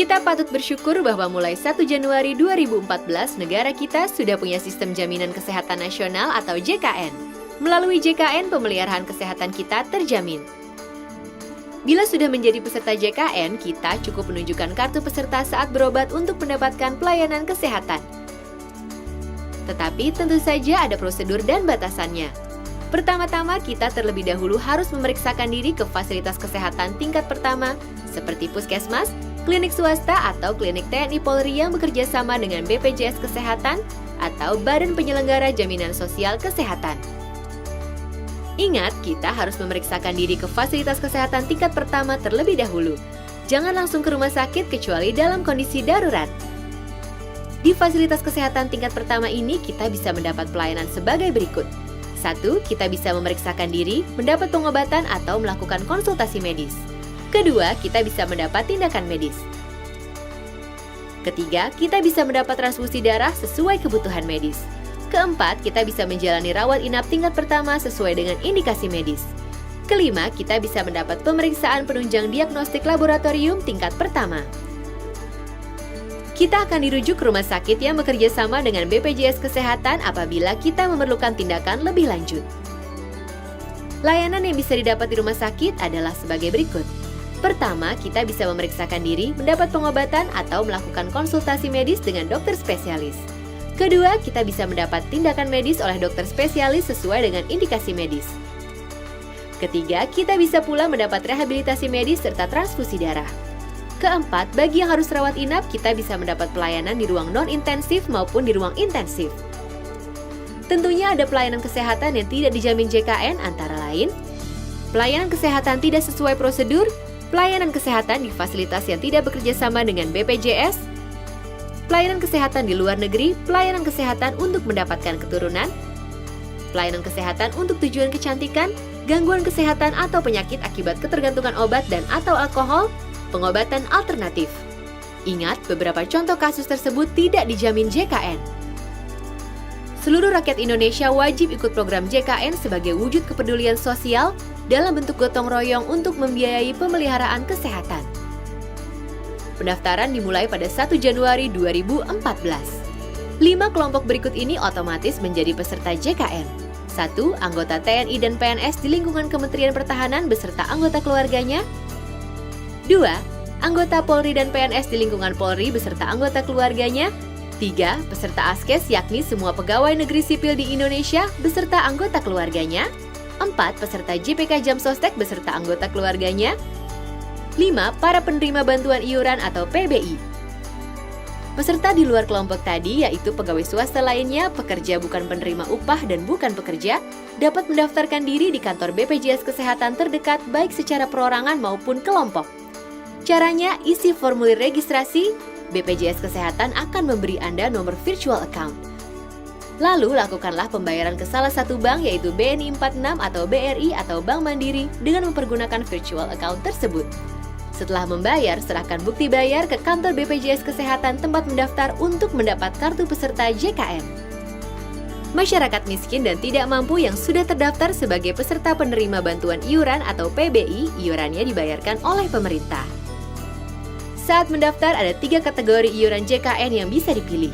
Kita patut bersyukur bahwa mulai 1 Januari 2014 negara kita sudah punya sistem jaminan kesehatan nasional atau JKN. Melalui JKN, pemeliharaan kesehatan kita terjamin. Bila sudah menjadi peserta JKN, kita cukup menunjukkan kartu peserta saat berobat untuk mendapatkan pelayanan kesehatan. Tetapi tentu saja ada prosedur dan batasannya. Pertama-tama, kita terlebih dahulu harus memeriksakan diri ke fasilitas kesehatan tingkat pertama seperti puskesmas, klinik swasta atau klinik TNI Polri yang bekerja sama dengan BPJS Kesehatan atau Badan Penyelenggara Jaminan Sosial Kesehatan. Ingat, kita harus memeriksakan diri ke fasilitas kesehatan tingkat pertama terlebih dahulu. Jangan langsung ke rumah sakit kecuali dalam kondisi darurat. Di fasilitas kesehatan tingkat pertama ini, kita bisa mendapat pelayanan sebagai berikut. 1. Kita bisa memeriksakan diri, mendapat pengobatan atau melakukan konsultasi medis. Kedua, kita bisa mendapat tindakan medis. Ketiga, kita bisa mendapat transfusi darah sesuai kebutuhan medis. Keempat, kita bisa menjalani rawat inap tingkat pertama sesuai dengan indikasi medis. Kelima, kita bisa mendapat pemeriksaan penunjang diagnostik laboratorium tingkat pertama. Kita akan dirujuk ke rumah sakit yang bekerja sama dengan BPJS Kesehatan apabila kita memerlukan tindakan lebih lanjut. Layanan yang bisa didapat di rumah sakit adalah sebagai berikut. Pertama, kita bisa memeriksakan diri, mendapat pengobatan atau melakukan konsultasi medis dengan dokter spesialis. Kedua, kita bisa mendapat tindakan medis oleh dokter spesialis sesuai dengan indikasi medis. Ketiga, kita bisa pula mendapat rehabilitasi medis serta transfusi darah. Keempat, bagi yang harus rawat inap, kita bisa mendapat pelayanan di ruang non-intensif maupun di ruang intensif. Tentunya ada pelayanan kesehatan yang tidak dijamin JKN antara lain pelayanan kesehatan tidak sesuai prosedur, pelayanan kesehatan di fasilitas yang tidak bekerja sama dengan BPJS, pelayanan kesehatan di luar negeri, pelayanan kesehatan untuk mendapatkan keturunan, pelayanan kesehatan untuk tujuan kecantikan, gangguan kesehatan atau penyakit akibat ketergantungan obat dan atau alkohol, pengobatan alternatif. Ingat, beberapa contoh kasus tersebut tidak dijamin JKN. Seluruh rakyat Indonesia wajib ikut program JKN sebagai wujud kepedulian sosial dalam bentuk gotong royong untuk membiayai pemeliharaan kesehatan. Pendaftaran dimulai pada 1 Januari 2014. 5 kelompok berikut ini otomatis menjadi peserta JKN. 1. Anggota TNI dan PNS di lingkungan Kementerian Pertahanan beserta anggota keluarganya. 2. Anggota Polri dan PNS di lingkungan Polri beserta anggota keluarganya. 3. Peserta ASKES yakni semua pegawai negeri sipil di Indonesia beserta anggota keluarganya. 4. Peserta JPK Jamsostek beserta anggota keluarganya. 5. Para penerima bantuan iuran atau PBI. Peserta di luar kelompok tadi yaitu pegawai swasta lainnya, pekerja bukan penerima upah dan bukan pekerja, dapat mendaftarkan diri di kantor BPJS Kesehatan terdekat baik secara perorangan maupun kelompok. Caranya, isi formulir registrasi, BPJS Kesehatan akan memberi Anda nomor virtual account. Lalu, lakukanlah pembayaran ke salah satu bank yaitu BNI 46 atau BRI atau Bank Mandiri dengan mempergunakan virtual account tersebut. Setelah membayar, serahkan bukti bayar ke kantor BPJS Kesehatan tempat mendaftar untuk mendapat kartu peserta JKN. Masyarakat miskin dan tidak mampu yang sudah terdaftar sebagai peserta penerima bantuan iuran atau PBI, iurannya dibayarkan oleh pemerintah. Saat mendaftar ada 3 kategori iuran JKN yang bisa dipilih.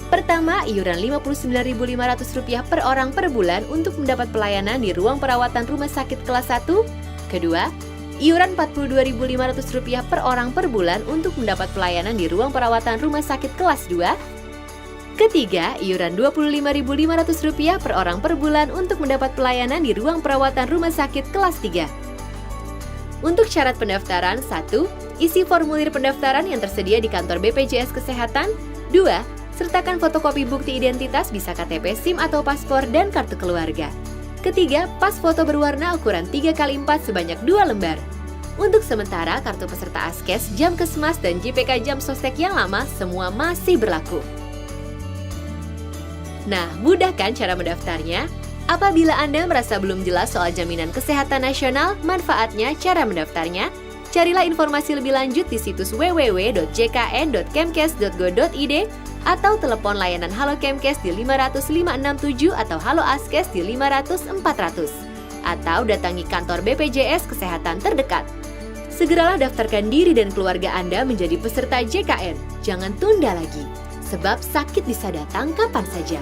Pertama, iuran Rp59.500 per orang per bulan untuk mendapat pelayanan di ruang perawatan rumah sakit kelas 1. Kedua, iuran Rp42.500 per orang per bulan untuk mendapat pelayanan di ruang perawatan rumah sakit kelas 2. Ketiga, iuran Rp25.500 per orang per bulan untuk mendapat pelayanan di ruang perawatan rumah sakit kelas 3. Untuk syarat pendaftaran, 1. Isi formulir pendaftaran yang tersedia di kantor BPJS Kesehatan. 2. Sertakan fotokopi bukti identitas bisa KTP, SIM atau paspor dan kartu keluarga. Ketiga, pas foto berwarna ukuran 3x4 sebanyak 2 lembar. Untuk sementara, kartu peserta ASKES, Jamkesmas, dan JPK Jamsostek yang lama semua masih berlaku. Nah, mudah kan cara mendaftarnya? Apabila Anda merasa belum jelas soal jaminan kesehatan nasional, manfaatnya, cara mendaftarnya, carilah informasi lebih lanjut di situs www.jkn.kemkes.go.id atau telepon layanan Halo Kemkes di 500 567 atau Halo Askes di 500 400 atau datangi kantor BPJS Kesehatan terdekat. Segeralah daftarkan diri dan keluarga Anda menjadi peserta JKN. Jangan tunda lagi, sebab sakit bisa datang kapan saja.